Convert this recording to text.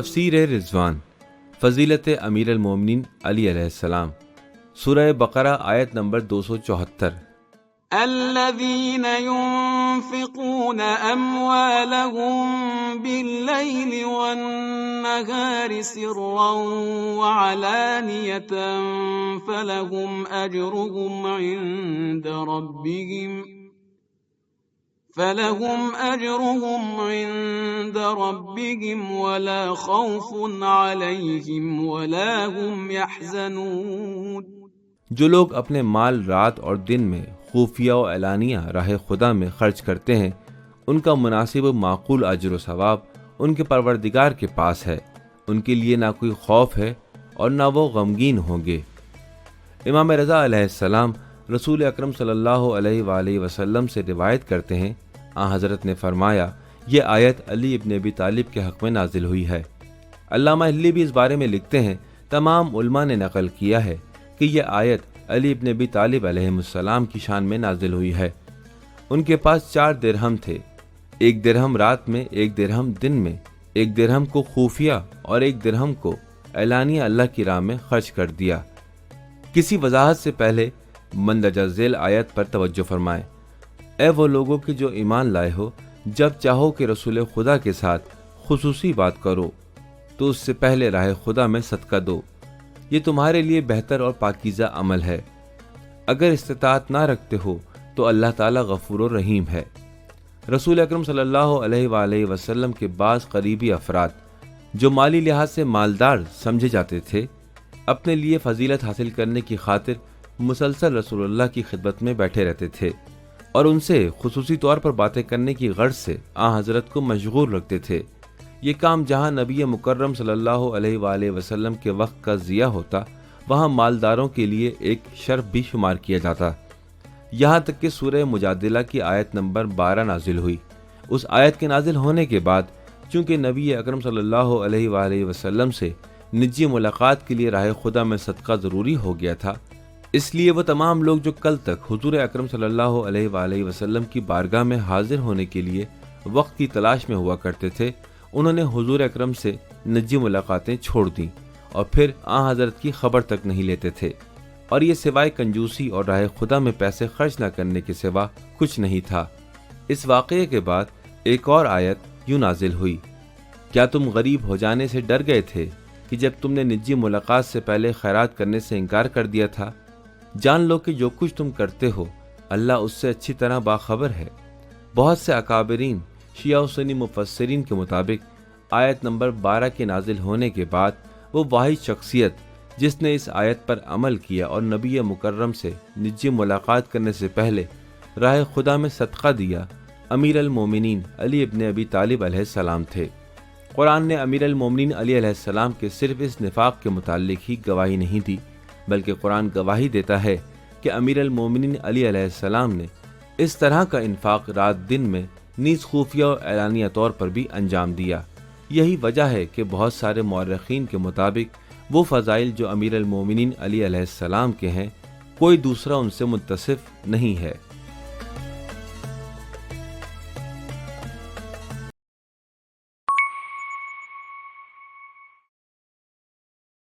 تفسیر رضوان، فضیلت امیر المومنین علی علیہ السلام، سورہ بقرہ آیت نمبر 274۔ الذين ينفقون أموالهم بالليل والنهار سرا وعلانية فلهم أجرهم عند ربهم ولا خوف عليهم ولا هم يحزنون۔ جو لوگ اپنے مال رات اور دن میں خفیہ و اعلانیہ راہ خدا میں خرچ کرتے ہیں، ان کا مناسب و معقول اجر و ثواب ان کے پروردگار کے پاس ہے، ان کے لیے نہ کوئی خوف ہے اور نہ وہ غمگین ہوں گے۔ امام رضا علیہ السلام رسول اکرم صلی اللہ علیہ وآلہ وسلم سے روایت کرتے ہیں، آن حضرت نے فرمایا، یہ آیت علی ابن ابی طالب کے حق میں نازل ہوئی ہے۔ علامہ ہلی بھی اس بارے میں لکھتے ہیں، تمام علماء نے نقل کیا ہے کہ یہ آیت علی ابن ابی طالب علیہ السلام کی شان میں نازل ہوئی ہے۔ ان کے پاس 4 درہم تھے، 1 درہم رات میں، 1 درہم دن میں، 1 درہم کو خفیہ اور 1 درہم کو اعلانیہ اللہ کی راہ میں خرچ کر دیا۔ کسی وضاحت سے پہلے مندرجہ ذیل آیت پر توجہ فرمائیں۔ اے وہ لوگوں کے جو ایمان لائے ہو، جب چاہو کہ رسول خدا کے ساتھ خصوصی بات کرو تو اس سے پہلے راہ خدا میں صدقہ دو، یہ تمہارے لیے بہتر اور پاکیزہ عمل ہے۔ اگر استطاعت نہ رکھتے ہو تو اللہ تعالیٰ غفور و رحیم ہے۔ رسول اکرم صلی اللہ علیہ وآلہ وسلم کے بعض قریبی افراد جو مالی لحاظ سے مالدار سمجھے جاتے تھے، اپنے لیے فضیلت حاصل کرنے کی خاطر مسلسل رسول اللہ کی خدمت میں بیٹھے رہتے تھے اور ان سے خصوصی طور پر باتیں کرنے کی غرض سے آن حضرت کو مشغول رکھتے تھے۔ یہ کام جہاں نبی مکرم صلی اللہ علیہ وآلہ وسلم کے وقت کا ضیاع ہوتا، وہاں مالداروں کے لیے ایک شرف بھی شمار کیا جاتا، یہاں تک کہ سورہ مجادلہ کی آیت نمبر 12 نازل ہوئی۔ اس آیت کے نازل ہونے کے بعد چونکہ نبی اکرم صلی اللہ علیہ وآلہ وسلم سے نجی ملاقات کے لیے راہ خدا میں صدقہ ضروری ہو گیا تھا، اس لیے وہ تمام لوگ جو کل تک حضور اکرم صلی اللہ علیہ وآلہ وسلم کی بارگاہ میں حاضر ہونے کے لیے وقت کی تلاش میں ہوا کرتے تھے، انہوں نے حضور اکرم سے نجی ملاقاتیں چھوڑ دیں اور پھر آن حضرت کی خبر تک نہیں لیتے تھے، اور یہ سوائے کنجوسی اور راہ خدا میں پیسے خرچ نہ کرنے کے سوا کچھ نہیں تھا۔ اس واقعے کے بعد ایک اور آیت یوں نازل ہوئی، کیا تم غریب ہو جانے سے ڈر گئے تھے کہ جب تم نے نجی ملاقات سے پہلے خیرات کرنے سے انکار کر دیا تھا؟ جان لو کہ جو کچھ تم کرتے ہو اللہ اس سے اچھی طرح باخبر ہے۔ بہت سے اکابرین شیعہ و سنی مفسرین کے مطابق آیت نمبر 12 کے نازل ہونے کے بعد وہ واحد شخصیت جس نے اس آیت پر عمل کیا اور نبی مکرم سے نجی ملاقات کرنے سے پہلے راہ خدا میں صدقہ دیا، امیر المومنین علی ابن ابی طالب علیہ السلام تھے۔ قرآن نے امیر المومنین علی علیہ السلام کے صرف اس نفاق کے متعلق ہی گواہی نہیں دی، بلکہ قرآن گواہی دیتا ہے کہ امیر المومنین علی علیہ السلام نے اس طرح کا انفاق رات دن میں نیز خفیہ اور اعلانیہ طور پر بھی انجام دیا۔ یہی وجہ ہے کہ بہت سارے مورخین کے مطابق وہ فضائل جو امیر المومنین علی علیہ السلام کے ہیں، کوئی دوسرا ان سے متصف نہیں ہے۔